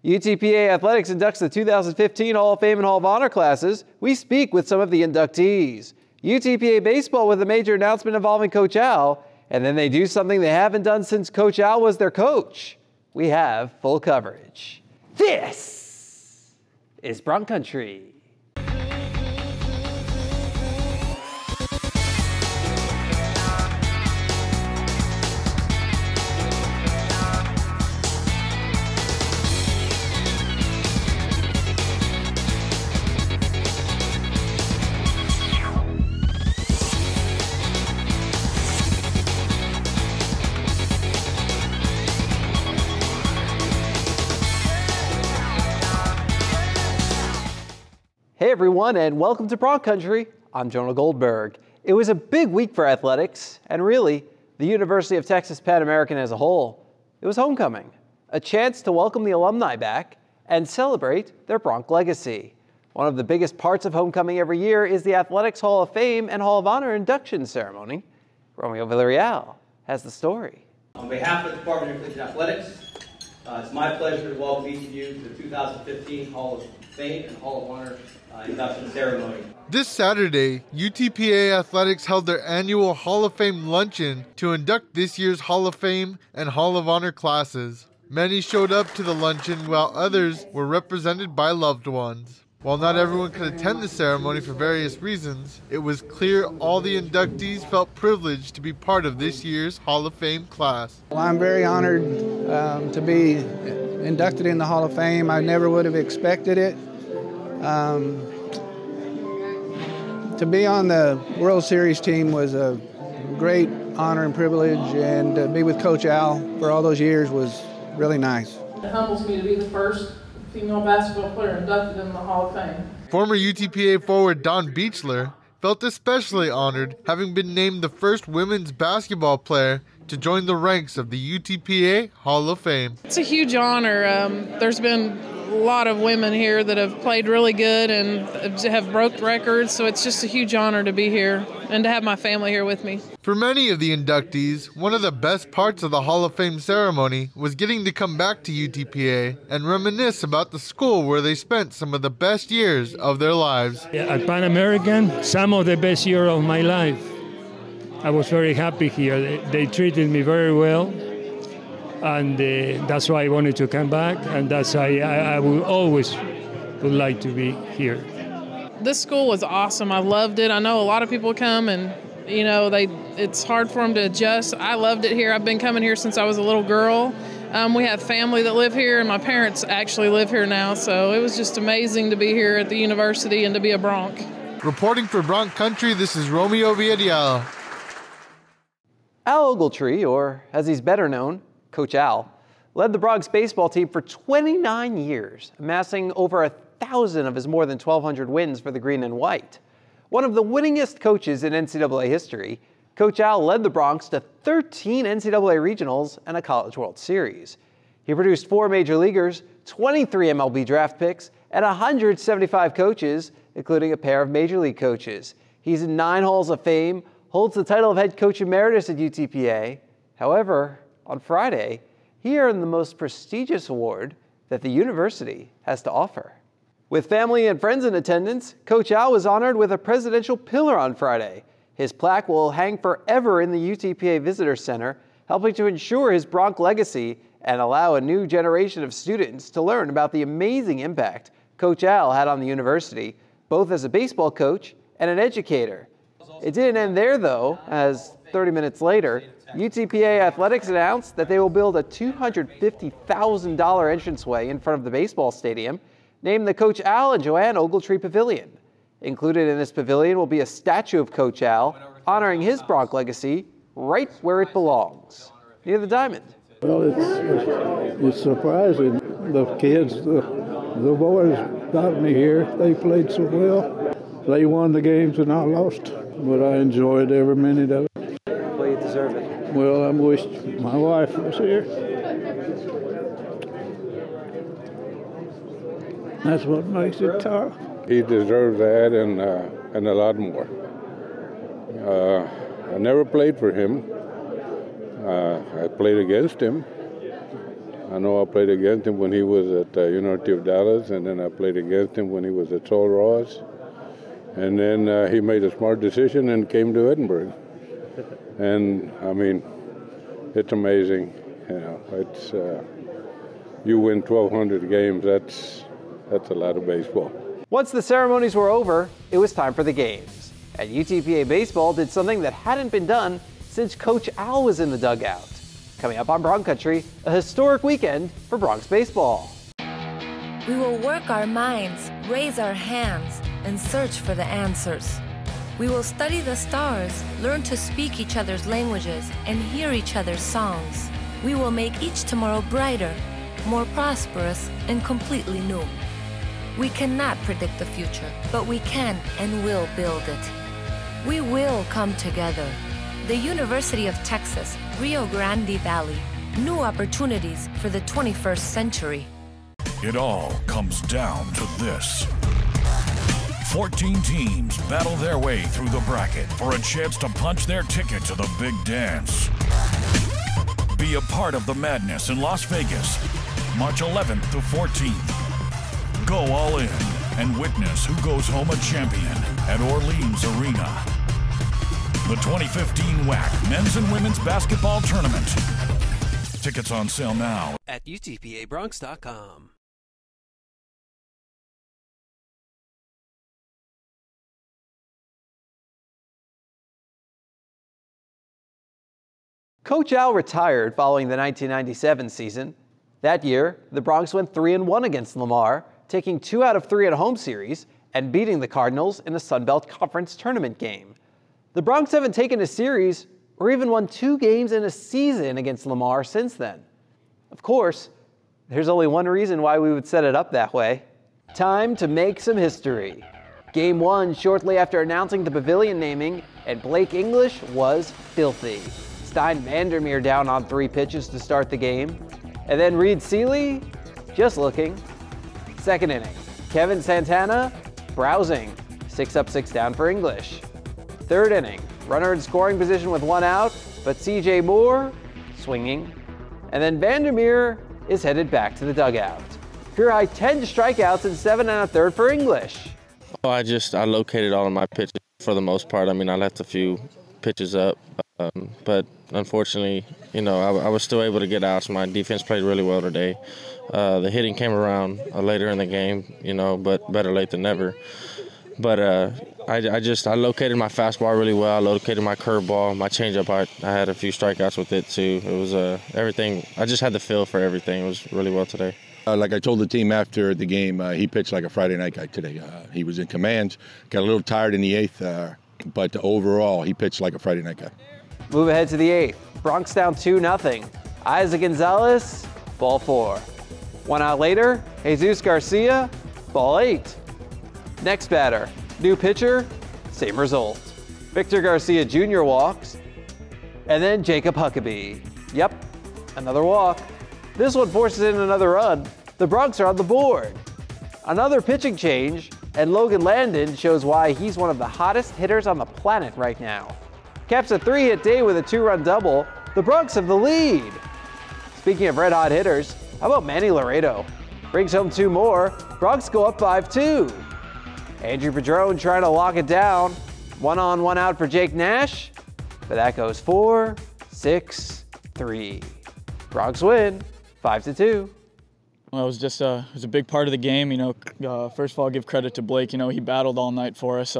UTPA Athletics inducts the 2015 Hall of Fame and Hall of Honor classes. We speak with some of the inductees. UTPA Baseball with a major announcement involving Coach Al, and then they do something they haven't done since Coach Al was their coach. We have full coverage. This is Bronc Country. Hey everyone, and welcome to Bronc Country. I'm Jonah Goldberg. It was a big week for athletics, and really, the University of Texas Pan American as a whole. It was homecoming, a chance to welcome the alumni back and celebrate their Bronc legacy. One of the biggest parts of homecoming every year is the Athletics Hall of Fame and Hall of Honor induction ceremony. Romeo Villarreal has the story. On behalf of the Department of Intercollegiate Athletics, it's my pleasure to welcome each of you to the 2015 Hall of Fame and Hall of Honor induction ceremony. This Saturday, UTPA Athletics held their annual Hall of Fame luncheon to induct this year's Hall of Fame and Hall of Honor classes. Many showed up to the luncheon while others were represented by loved ones. While not everyone could attend the ceremony for various reasons, it was clear all the inductees felt privileged to be part of this year's Hall of Fame class. Well, I'm very honored to be inducted in the Hall of Fame. I never would have expected it. To be on the World Series team was a great honor and privilege, and to be with Coach Al for all those years was really nice. It humbles me to be the first female basketball player inducted in the Hall of Fame. Former UTPA forward Dawn Beechler felt especially honored, having been named the first women's basketball player to join the ranks of the UTPA Hall of Fame. It's a huge honor. There's been a lot of women here that have played really good and have broke records, so it's just a huge honor to be here and to have my family here with me. For many of the inductees, one of the best parts of the Hall of Fame ceremony was getting to come back to UTPA and reminisce about the school where they spent some of the best years of their lives. At Pan American, some of the best years of my life. I was very happy here. They treated me very well. And that's why I wanted to come back, and that's why I will always would like to be here. This school was awesome. I loved it. I know a lot of people come and, you know, it's hard for them to adjust. I loved it here. I've been coming here since I was a little girl. We have family that live here, and my parents actually live here now, so it was just amazing to be here at the university and to be a Bronc. Reporting for Bronc Country, this is Romeo Villarreal. Al Ogletree, or as he's better known, Coach Al, led the Bronx baseball team for 29 years, amassing over 1,000 of his more than 1,200 wins for the green and white. One of the winningest coaches in NCAA history, Coach Al led the Bronx to 13 NCAA regionals and a College World Series. He produced 4 major leaguers, 23 MLB draft picks, and 175 coaches, including a pair of major league coaches. He's in 9 Halls of Fame, holds the title of head coach emeritus at UTPA. However, on Friday, he earned the most prestigious award that the university has to offer. With family and friends in attendance, Coach Al was honored with a presidential pillar on Friday. His plaque will hang forever in the UTPA Visitor Center, helping to ensure his Bronc legacy and allow a new generation of students to learn about the amazing impact Coach Al had on the university, both as a baseball coach and an educator. It didn't end there, though, as 30 minutes later, UTPA Athletics announced that they will build a $250,000 entranceway in front of the baseball stadium, named the Coach Al and Joanne Ogletree Pavilion. Included in this pavilion will be a statue of Coach Al, honoring his Bronc legacy right where it belongs, near the diamond. Well, it's surprising. The kids, the boys got me here. They played so well. They won the games and I lost, but I enjoyed every minute of it. Well, you deserve it. Well, I wish my wife was here. That's what makes it tough. He deserves that and a lot more. I never played for him. I played against him. I know I played against him when he was at University of Dallas, and then I played against him when he was at Sul Ross. And then he made a smart decision and came to Edinburg. And, I mean, it's amazing. You know, it's you win 1,200 games, that's a lot of baseball. Once the ceremonies were over, it was time for the games. And UTPA baseball did something that hadn't been done since Coach Al was in the dugout. Coming up on Bronc Country, a historic weekend for Bronx baseball. We will work our minds, raise our hands, and search for the answers. We will study the stars, learn to speak each other's languages, and hear each other's songs. We will make each tomorrow brighter, more prosperous, and completely new. We cannot predict the future, but we can and will build it. We will come together. The University of Texas, Rio Grande Valley. New opportunities for the 21st century. It all comes down to this. 14 teams battle their way through the bracket for a chance to punch their ticket to the big dance. Be a part of the madness in Las Vegas, March 11th to 14th. Go all in and witness who goes home a champion at Orleans Arena. The 2015 WAC Men's and Women's Basketball Tournament. Tickets on sale now at UTPABronx.com. Coach Al retired following the 1997 season. That year, the Bronx went 3-1 against Lamar, taking 2 out of 3 at a home series and beating the Cardinals in a Sun Belt Conference tournament game. The Bronx haven't taken a series or even won 2 games in a season against Lamar since then. Of course, there's only one reason why we would set it up that way. Time to make some history. Game 1 shortly after announcing the pavilion naming, and Blake English was filthy. Stein Vandermeer down on 3 pitches to start the game. And then Reed Seeley, just looking. Second inning, Kevin Santana, browsing. 6 up, 6 down for English. Third inning, runner in scoring position with 1 out, but C.J. Moore, swinging. And then Vandermeer is headed back to the dugout. Career high 10 strikeouts and 7 1/3 for English. Oh, I located all of my pitches for the most part. I mean, I left a few pitches up, but unfortunately, I was still able to get outs. My defense played really well today. The hitting came around later in the game, but better late than never. But I located my fastball really well. I located my curveball, my changeup. I had a few strikeouts with it too. It was everything. I just had the feel for everything. It was really well today. Like I told the team after the game, he pitched like a Friday night guy today. He was in command, got a little tired in the 8th, but overall he pitched like a Friday night guy. Move ahead to the 8th. Bronx down 2-0. Isaac Gonzalez, ball 4. 1 out later, Jesus Garcia, ball 8. Next batter, new pitcher, same result. Victor Garcia Jr. walks, and then Jacob Huckabee. Yep, another walk. This one forces in another run. The Bronx are on the board. Another pitching change, and Logan Landon shows why he's one of the hottest hitters on the planet right now. Caps a 3-hit day with a 2-run double. The Bronx have the lead. Speaking of red-hot hitters, how about Manny Laredo? Brings home 2 more. Bronx go up 5-2. Andrew Padron trying to lock it down. 1 on, 1 out for Jake Nash. But that goes 4, 6, 3. Bronx win 5-2. Well, it was just it was a big part of the game. First of all, I'll give credit to Blake. He battled all night for us.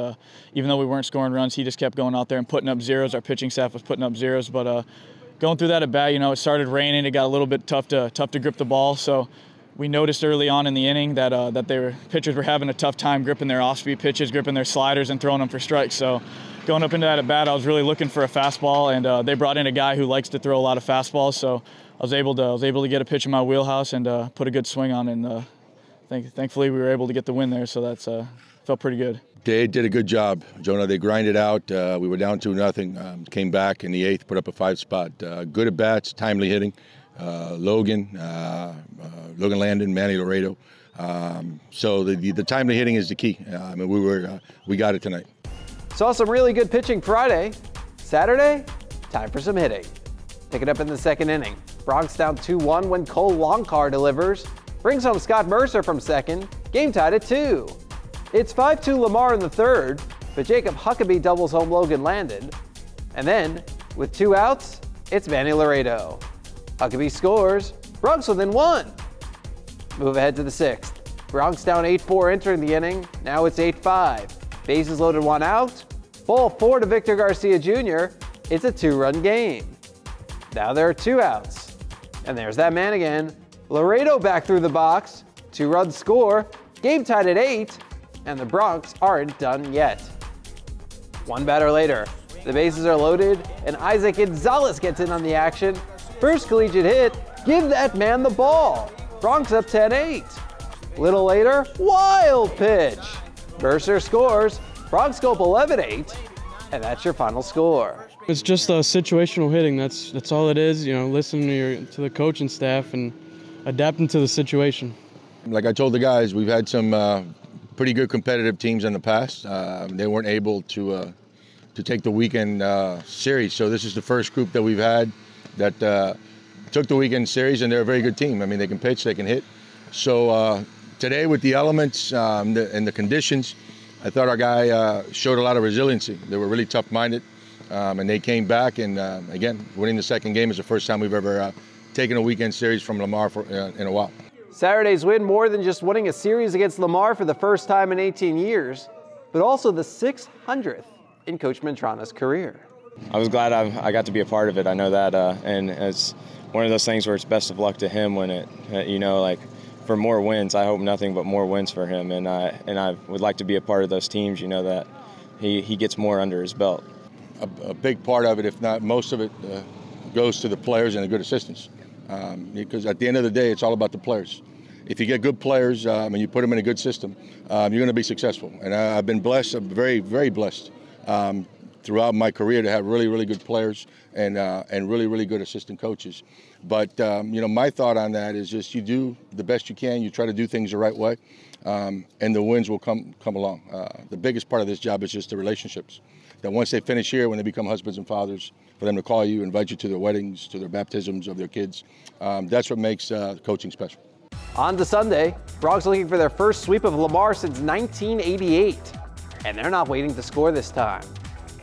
Even though we weren't scoring runs, he just kept going out there and putting up zeros. Our pitching staff was putting up zeros. But going through that at bat, it started raining. It got a little bit tough to grip the ball. So we noticed early on in the inning that pitchers were having a tough time gripping their off-speed pitches, gripping their sliders, and throwing them for strikes. So going up into that at bat, I was really looking for a fastball, and they brought in a guy who likes to throw a lot of fastballs. So I was able to get a pitch in my wheelhouse and put a good swing on, and thankfully we were able to get the win there. So that's felt pretty good. They did a good job, Jonah. They grinded out. We were down 2-0. Came back in the 8th, put up a 5 spot. Good at bats, timely hitting. Logan Landon, Manny Laredo. So the timely hitting is the key. We got it tonight. Saw some really good pitching Friday. Saturday, time for some hitting. Pick it up in the 2nd inning. Bronx down 2-1 when Cole Longcar delivers. Brings home Scott Mercer from second. Game tied at 2. It's 5-2 Lamar in the third, but Jacob Huckabee doubles home Logan Landon. And then, with 2 outs, it's Manny Laredo. Huckabee scores. Bronx within 1. Move ahead to the 6th. Bronx down 8-4 entering the inning. Now it's 8-5. Bases loaded, 1 out. Ball 4 to Victor Garcia Jr. It's a 2-run game. Now there are 2 outs. And there's that man again. Laredo back through the box. 2-run score. Game tied at 8. And the Bronx aren't done yet. 1 batter later. The bases are loaded, and Isaac Gonzalez gets in on the action. First collegiate hit. Give that man the ball. Bronx up 10-8. Little later, wild pitch. Mercer scores. Bronx go up 11-8, and that's your final score. It's just situational hitting. That's all it is. You know, listening to the coaching staff and adapting to the situation. Like I told the guys, we've had some pretty good competitive teams in the past. They weren't able to take the weekend series, so this is the first group that we've had that took the weekend series, and they're a very good team. I mean, they can pitch, they can hit. So today, with the elements and the conditions, I thought our guy showed a lot of resiliency. They were really tough-minded, and they came back. And again, winning the second game is the first time we've ever taken a weekend series from Lamar in a while. Saturday's win more than just winning a series against Lamar for the first time in 18 years, but also the 600th in Coach Mantrana's career. I was glad I got to be a part of it. I know that, and it's one of those things where it's best of luck to him when it, you know, like for more wins. I hope nothing but more wins for him, and I would like to be a part of those teams. You know, that he gets more under his belt. A big part of it, if not most of it, goes to the players and the good assistants. Because at the end of the day, it's all about the players. If you get good players and you put them in a good system, you're going to be successful. And I've been blessed, I'm very, very blessed throughout my career to have really, really good players and really, really good assistant coaches. But, you know, my thought on that is just you do the best you can, you try to do things the right way, and the wins will come along. The biggest part of this job is just the relationships. That once they finish here, when they become husbands and fathers, for them to call you, invite you to their weddings, to their baptisms of their kids, that's what makes coaching special. On to Sunday, Bronx looking for their first sweep of Lamar since 1988. And they're not waiting to score this time.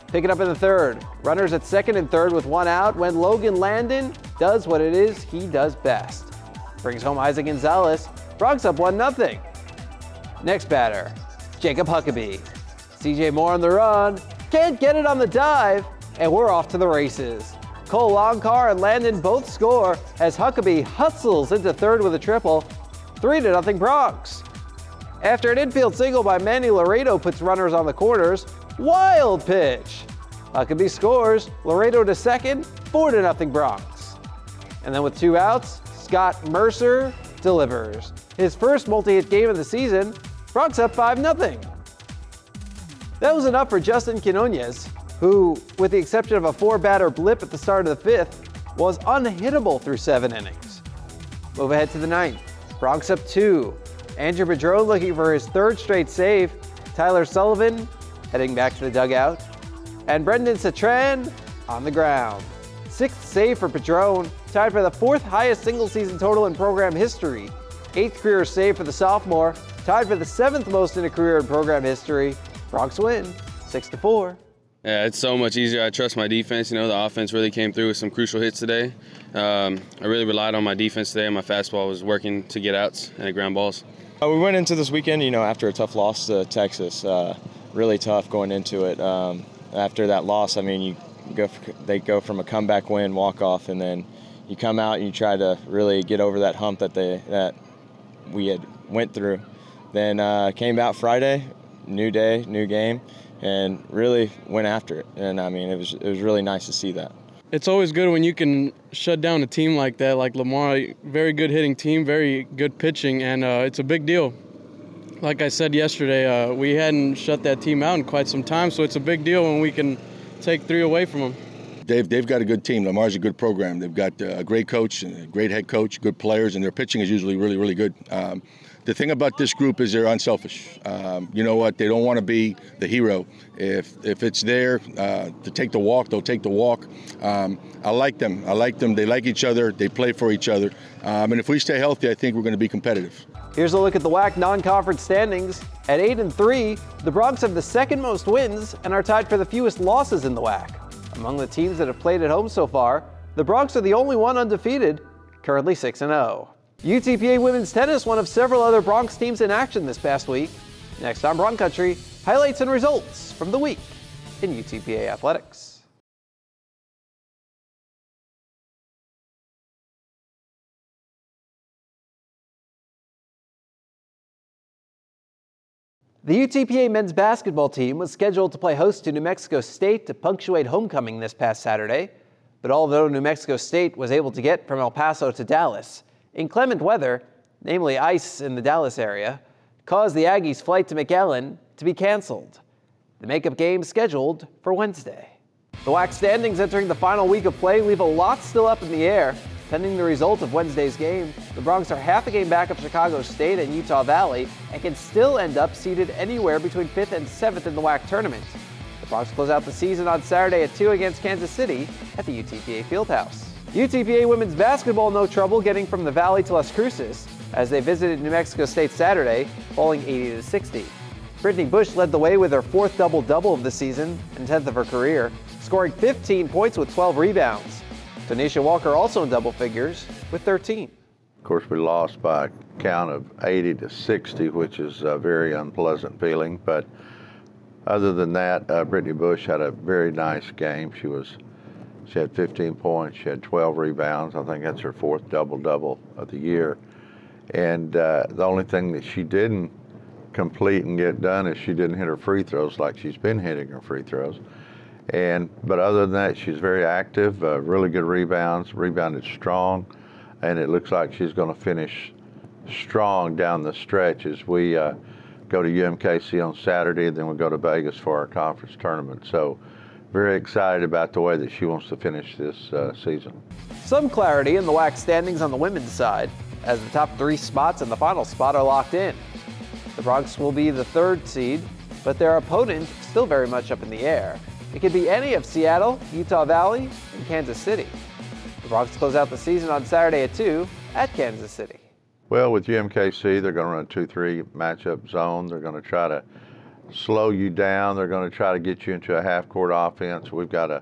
Pick it up in the third. Runners at second and third with 1 out when Logan Landon does what it is he does best. Brings home Isaac Gonzalez. Bronx up 1-0. Next batter, Jacob Huckabee. CJ Moore on the run. Can't get it on the dive, and we're off to the races. Cole Longcar and Landon both score as Huckabee hustles into third with a triple. 3-0 Bronx. After an infield single by Manny Laredo puts runners on the corners, wild pitch. Huckabee scores, Laredo to second, 4-0 Bronx. And then with 2 outs, Scott Mercer delivers. His first multi-hit game of the season, Bronx up 5-0. That was enough for Justin Quinones, who, with the exception of a 4-batter blip at the start of the 5th, was unhittable through 7 innings. Move ahead to the 9th. Bronx up 2. Andrew Padron looking for his 3rd straight save. Tyler Sullivan heading back to the dugout. And Brendan Citran on the ground. 6th save for Padron, tied for the 4th highest single-season total in program history. 8th career save for the sophomore, tied for the 7th most in a career in program history. Bronx win, 6-4. Yeah, it's so much easier. I trust my defense. You know, the offense really came through with some crucial hits today. I really relied on my defense today. My fastball was working to get outs and ground balls. We went into this weekend, you know, after a tough loss to Texas. Really tough going into it. After that loss, I mean, they go from a comeback win, walk off, and then you come out and you try to really get over that hump that we had went through. Then came out Friday, new day, new game, and really went after it. And I mean, it was really nice to see that. It's always good when you can shut down a team like that, like Lamar. Very good hitting team, very good pitching, and it's a big deal. Like I said yesterday, we hadn't shut that team out in quite some time, so it's a big deal when we can take 3 away from them. they've got a good team. Lamar's a good program. They've got a great coach and a great head coach, good players, and their pitching is usually really, really good. The thing about this group is they're unselfish. You know what? They don't want to be the hero. If it's there to take the walk, they'll take the walk. I like them. They like each other. They play for each other. And if we stay healthy, I think we're going to be competitive. Here's a look at the WAC non-conference standings. At 8-3, the Broncs have the second most wins and are tied for the fewest losses in the WAC. Among the teams that have played at home so far, the Broncs are the only one undefeated, currently 6-0. UTPA women's tennis, one of several other Broncs teams in action this past week. Next on Bronc Country, highlights and results from the week in UTPA athletics. The UTPA men's basketball team was scheduled to play host to New Mexico State to punctuate homecoming this past Saturday. But although New Mexico State was able to get from El Paso to Dallas, inclement weather, namely ice in the Dallas area, caused the Aggies' flight to McAllen to be canceled. The makeup game scheduled for Wednesday. The WAC standings entering the final week of play leave a lot still up in the air. Pending the result of Wednesday's game, the Broncs are half a game back of Chicago State and Utah Valley and can still end up seated anywhere between 5th and 7th in the WAC tournament. The Broncs close out the season on Saturday at 2 against Kansas City at the UTPA Fieldhouse. UTPA women's basketball no trouble getting from the Valley to Las Cruces as they visited New Mexico State Saturday, falling 80-60. Brittany Bush led the way with her 4th double-double of the season and 10th of her career, scoring 15 points with 12 rebounds. Tanisha Walker also in double figures with 13. Of course, we lost by a count of 80-60, which is a very unpleasant feeling. But other than that, Brittany Bush had a very nice game. She had 15 points. She had 12 rebounds. I think that's her 4th double-double of the year. And the only thing that she didn't complete and get done is she didn't hit her free throws like she's been hitting her free throws. But other than that, she's very active, really good rebounds, rebounded strong, and it looks like she's going to finish strong down the stretch as we go to UMKC on Saturday, then we'll go to Vegas for our conference tournament. So very excited about the way that she wants to finish this season. Some clarity in the WAC standings on the women's side, as the top 3 spots and the final spot are locked in. The Broncs will be the 3rd seed, but their opponent still very much up in the air. It could be any of Seattle, Utah Valley, and Kansas City. The Broncs close out the season on Saturday at 2 at Kansas City. Well, with UMKC, they're going to run a 2-3 matchup zone. They're going to try to slow you down. They're going to try to get you into a half-court offense. We've got to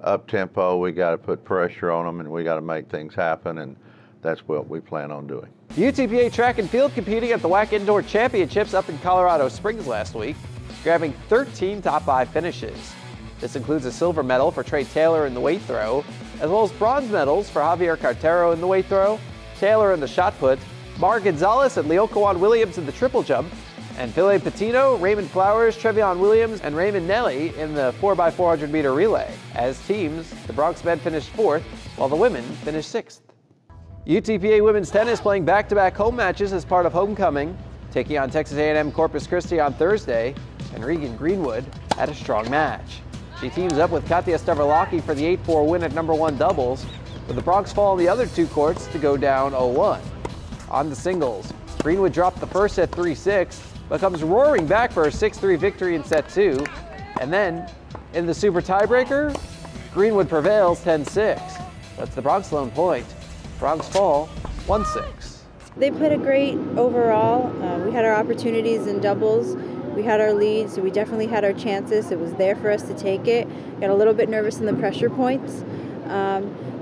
up-tempo. We got to put pressure on them, and we got to make things happen, and that's what we plan on doing. UTPA track and field competing at the WAC Indoor Championships up in Colorado Springs last week, grabbing 13 top 5 finishes. This includes a silver medal for Trey Taylor in the weight throw, as well as bronze medals for Javier Cartero in the weight throw, Taylor in the shot put, Mar Gonzalez and Leokawan Williams in the triple jump, and Philip Patino, Raymond Flowers, Trevion Williams, and Raymond Nelly in the 4x400 meter relay. As teams, the Broncs men finished 4th, while the women finished 6th. UTPA women's tennis playing back-to-back home matches as part of homecoming, taking on Texas A&M-Corpus Christi on Thursday, and Regan Greenwood had a strong match. She teams up with Katya Stavrolaki for the 8-4 win at #1 doubles, with the Broncs fall on the other 2 courts to go down 0-1. On the singles, Greenwood dropped the first set 3-6, but comes roaring back for her 6-3 victory in set 2. And then, in the super tiebreaker, Greenwood prevails 10-6. That's the Broncs lone point. Broncs fall 1-6. They played a great overall. We had our opportunities in doubles. We had our leads, so we definitely had our chances. It was there for us to take it. Got a little bit nervous in the pressure points.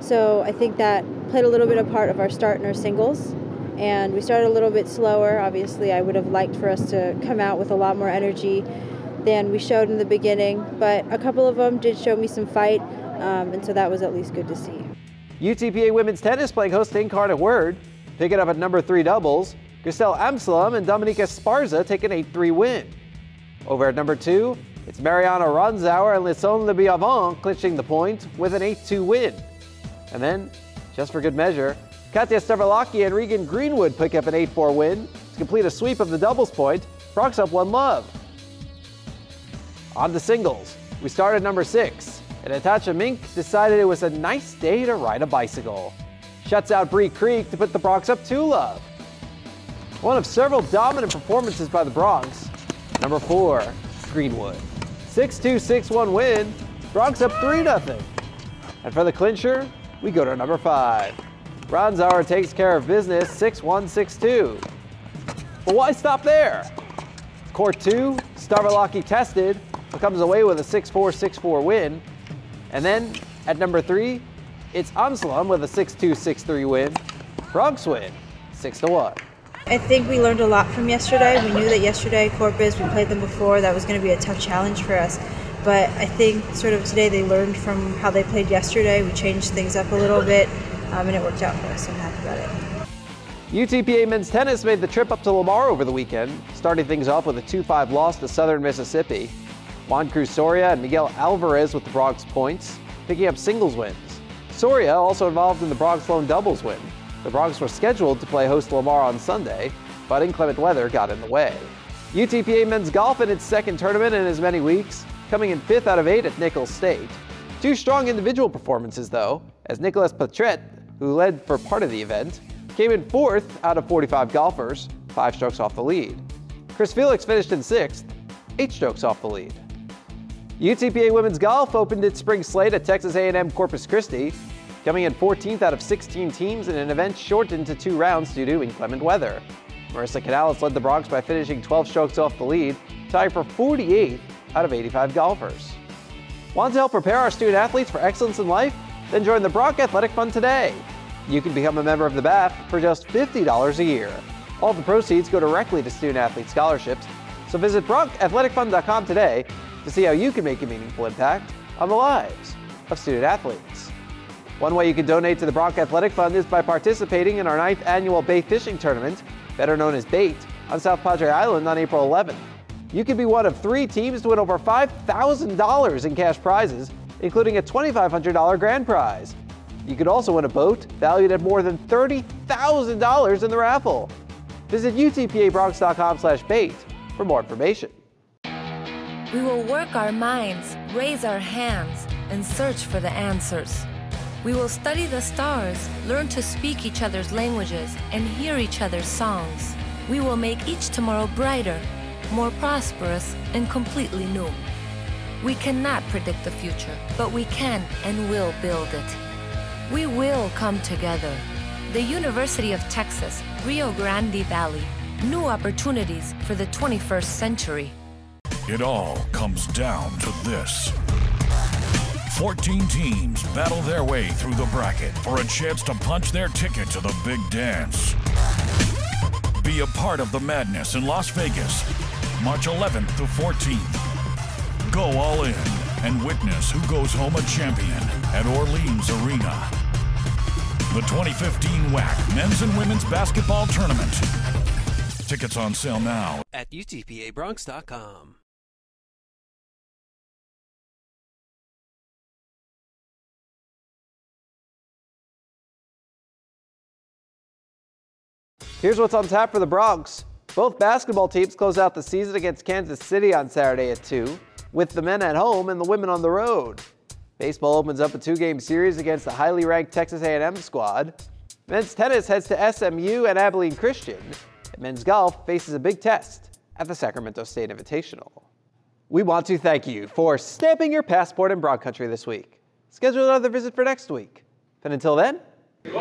So I think that played a little bit of part of our start in our singles. And we started a little bit slower. Obviously, I would have liked for us to come out with a lot more energy than we showed in the beginning. But a couple of them did show me some fight, and so that was at least good to see. UTPA women's tennis playing host to Incarnate Word, picking up at #3 doubles. Griselle Amsalam and Dominika Sparza take an 8-3 win. Over at #2, it's Mariana Ronzauer and Lisson Lebiavant clinching the point with an 8-2 win. And then, just for good measure, Katya Stavrolaki and Regan Greenwood pick up an 8-4 win to complete a sweep of the doubles point. Broncs up 1-love. On to singles. We start at #6, and Natasha Mink decided it was a nice day to ride a bicycle. Shuts out Bree Creek to put the Broncs up 2-love. One of several dominant performances by the Broncs. Number 4, Greenwood. 6-2, 6-1 win. Broncs up 3-0. And for the clincher, we go to number 5. Ronzauer takes care of business, 6-1, 6-2. But why stop there? Court 2, Starvalaki tested, but comes away with a 6-4, 6-4 win. And then at number 3, it's Amsalam with a 6-2, 6-3 win. Broncs win, 6-1. I think we learned a lot from yesterday. We knew that yesterday, Corpus, we played them before, that was going to be a tough challenge for us. But I think sort of today they learned from how they played yesterday. We changed things up a little bit, and it worked out for us, so I'm happy about it. UTPA men's tennis made the trip up to Lamar over the weekend, starting things off with a 2-5 loss to Southern Mississippi. Juan Cruz Soria and Miguel Alvarez with the Broncs points, picking up singles wins. Soria also involved in the Broncs lone doubles win. The Broncs were scheduled to play host Lamar on Sunday, but inclement weather got in the way. UTPA men's golf in its second tournament in as many weeks, coming in 5th out of 8 at Nicholls State. 2 strong individual performances though, as Nicolas Patret, who led for part of the event, came in 4th out of 45 golfers, 5 strokes off the lead. Chris Felix finished in 6th, 8 strokes off the lead. UTPA women's golf opened its spring slate at Texas A&M-Corpus Christi, coming in 14th out of 16 teams in an event shortened to 2 rounds due to inclement weather. Marissa Canales led the Broncs by finishing 12 strokes off the lead, tied for 48th out of 85 golfers. Want to help prepare our student athletes for excellence in life? Then join the Bronc Athletic Fund today. You can become a member of the BAF for just $50 a year. All the proceeds go directly to student athlete scholarships, so visit BroncAthleticFund.com today to see how you can make a meaningful impact on the lives of student athletes. One way you can donate to the Bronc Athletic Fund is by participating in our 9th annual bait fishing tournament, better known as BAIT, on South Padre Island on April 11th. You could be one of 3 teams to win over $5,000 in cash prizes, including a $2,500 grand prize. You could also win a boat valued at more than $30,000 in the raffle. Visit UTPABronx.com/bait for more information. We will work our minds, raise our hands, and search for the answers. We will study the stars, learn to speak each other's languages, and hear each other's songs. We will make each tomorrow brighter, more prosperous, and completely new. We cannot predict the future, but we can and will build it. We will come together. The University of Texas, Rio Grande Valley. New opportunities for the 21st century. It all comes down to this. 14 teams battle their way through the bracket for a chance to punch their ticket to the big dance. Be a part of the madness in Las Vegas, March 11th to 14th. Go all in and witness who goes home a champion at Orleans Arena. The 2015 WAC Men's and Women's Basketball Tournament. Tickets on sale now at UTPABronx.com. Here's what's on tap for the Broncs. Both basketball teams close out the season against Kansas City on Saturday at 2, with the men at home and the women on the road. Baseball opens up a 2-game series against the highly ranked Texas A&M squad. Men's tennis heads to SMU and Abilene Christian. And men's golf faces a big test at the Sacramento State Invitational. We want to thank you for stamping your passport in Bronc Country this week. Schedule another visit for next week. And until then, go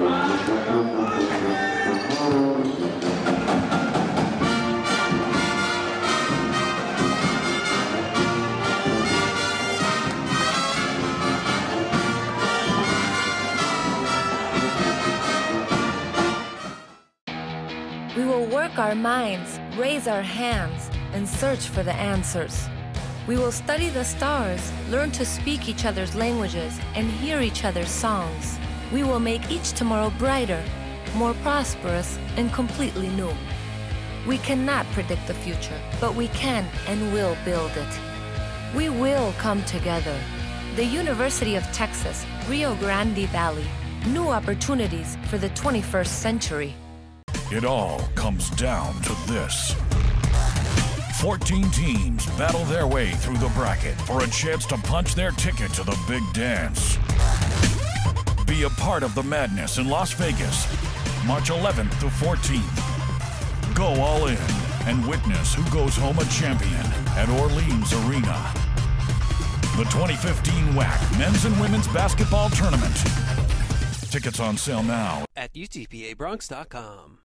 Broncs! We will work our minds, raise our hands, and search for the answers. We will study the stars, learn to speak each other's languages, and hear each other's songs. We will make each tomorrow brighter, more prosperous, and completely new. We cannot predict the future, but we can and will build it. We will come together. The University of Texas, Rio Grande Valley. New opportunities for the 21st century. It all comes down to this. 14 teams battle their way through the bracket for a chance to punch their ticket to the big dance. Be a part of the madness in Las Vegas, March 11th to 14th. Go all in and witness who goes home a champion at Orleans Arena. The 2015 WAC Men's and Women's Basketball Tournament. Tickets on sale now at UTPABronx.com.